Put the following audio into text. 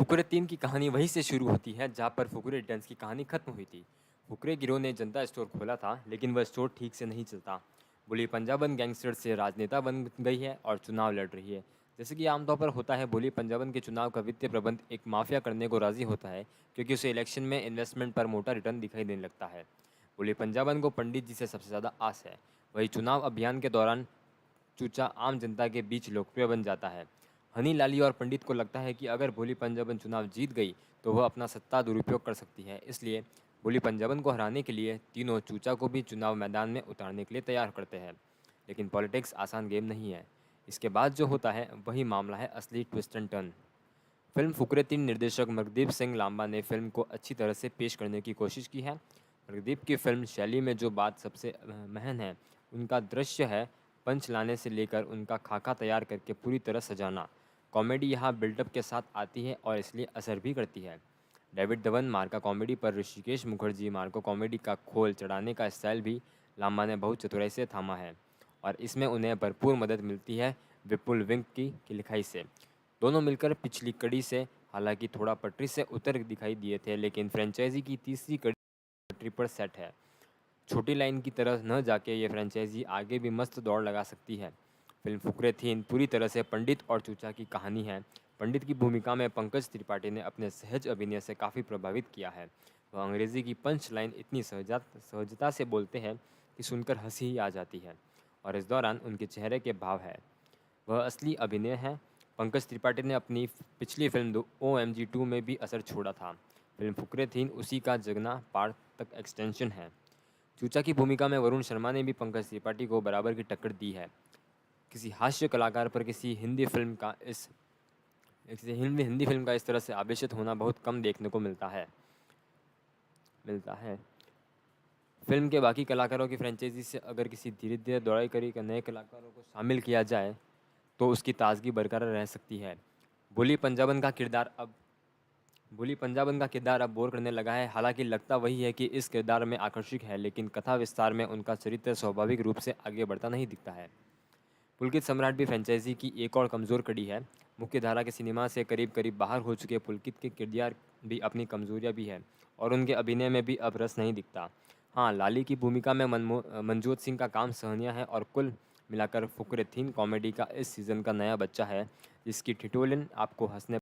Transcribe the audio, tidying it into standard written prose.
फुकरे 3 की कहानी वहीं से शुरू होती है जहाँ पर फुकरे रिटर्न्स की कहानी खत्म हुई थी। फुकरे गिरोह ने जनता स्टोर खोला था, लेकिन वह स्टोर ठीक से नहीं चलता। बोली पंजाबन गैंगस्टर से राजनेता बन गई है और चुनाव लड़ रही है। जैसे कि आमतौर पर होता है, बोली पंजाबन के चुनाव का वित्तीय प्रबंध एक माफिया करने को राजी होता है, क्योंकि उसे इलेक्शन में इन्वेस्टमेंट पर मोटा रिटर्न दिखाई देने लगता है। बोली पंजाबन को पंडित जी से सबसे ज़्यादा आस है। वही चुनाव अभियान के दौरान चूचा आम जनता के बीच लोकप्रिय बन जाता है। हनी लाली और पंडित को लगता है कि अगर भोली पंजाबन चुनाव जीत गई तो वह अपना सत्ता दुरुपयोग कर सकती है, इसलिए भोली पंजाबन को हराने के लिए तीनों चूचा को भी चुनाव मैदान में उतारने के लिए तैयार करते हैं। लेकिन पॉलिटिक्स आसान गेम नहीं है। इसके बाद जो होता है वही मामला है असली twist and turn. Film Fukrey 3 निर्देशक मकदीप सिंह लांबा ने फिल्म को अच्छी तरह से पेश करने की कोशिश की है। मकदीप की फिल्म शैली में जो बात सबसे महन है, उनका दृश्य है। पंच लाने से लेकर उनका खाका तैयार करके पूरी तरह सजाना। कॉमेडी यहाँ बिल्डअप के साथ आती है और इसलिए असर भी करती है। डेविड धवन मार्का कॉमेडी पर ऋषिकेश मुखर्जी मार्को कॉमेडी का खोल चढ़ाने का स्टाइल भी लांबा ने बहुत चतुराई से थामा है, और इसमें उन्हें भरपूर मदद मिलती है विपुल विंक की लिखाई से। दोनों मिलकर पिछली कड़ी से हालांकि थोड़ा पटरी से उतर दिखाई दिए थे, लेकिन फ्रेंचाइजी की तीसरी कड़ी पटरी पर सेट है। छोटी लाइन की तरह न जाके ये फ्रेंचाइजी आगे भी मस्त दौड़ लगा सकती है। फिल्म फुकरे 3 पूरी तरह से पंडित और चूचा की कहानी है। पंडित की भूमिका में पंकज त्रिपाठी ने अपने सहज अभिनय से काफ़ी प्रभावित किया है। वह अंग्रेज़ी की पंच लाइन इतनी सहजता से बोलते हैं कि सुनकर हंसी ही आ जाती है, और इस दौरान उनके चेहरे के भाव है वह असली अभिनय है। पंकज त्रिपाठी ने अपनी पिछली फिल्म OMG 2 में भी असर छोड़ा था। फिल्म फुकरे 3 उसी का जगना पार्ट तक एक्सटेंशन है। चूचा की भूमिका में वरुण शर्मा ने भी पंकज त्रिपाठी को बराबर की टक्कर दी है। किसी हास्य कलाकार पर किसी हिंदी फिल्म का इस तरह से आवेशित होना बहुत कम देखने को मिलता है। फिल्म के बाकी कलाकारों की फ्रेंचाइजी से अगर किसी धीरे धीरे दौड़ाई करी का नए कलाकारों को शामिल किया जाए तो उसकी ताजगी बरकरार रह सकती है। बोली पंजाबन का किरदार अब बोली पंजाबन का किरदार अब बोर करने लगा है। हालांकि लगता वही है कि इस किरदार में आकर्षक है, लेकिन कथा विस्तार में उनका चरित्र स्वाभाविक रूप से आगे बढ़ता नहीं दिखता है। पुलकित सम्राट भी फ्रेंचाइजी की एक और कमज़ोर कड़ी है। मुख्य धारा के सिनेमा से करीब करीब बाहर हो चुके पुलकित के किरदार भी अपनी कमजोरियां भी है, और उनके अभिनय में भी अब रस नहीं दिखता। हाँ, लाली की भूमिका में मनजोत सिंह का काम सराहनीय है, और कुल मिलाकर फुकरे 3 कॉमेडी का इस सीज़न का नया बच्चा है, जिसकी ठिठोलन आपको हंसने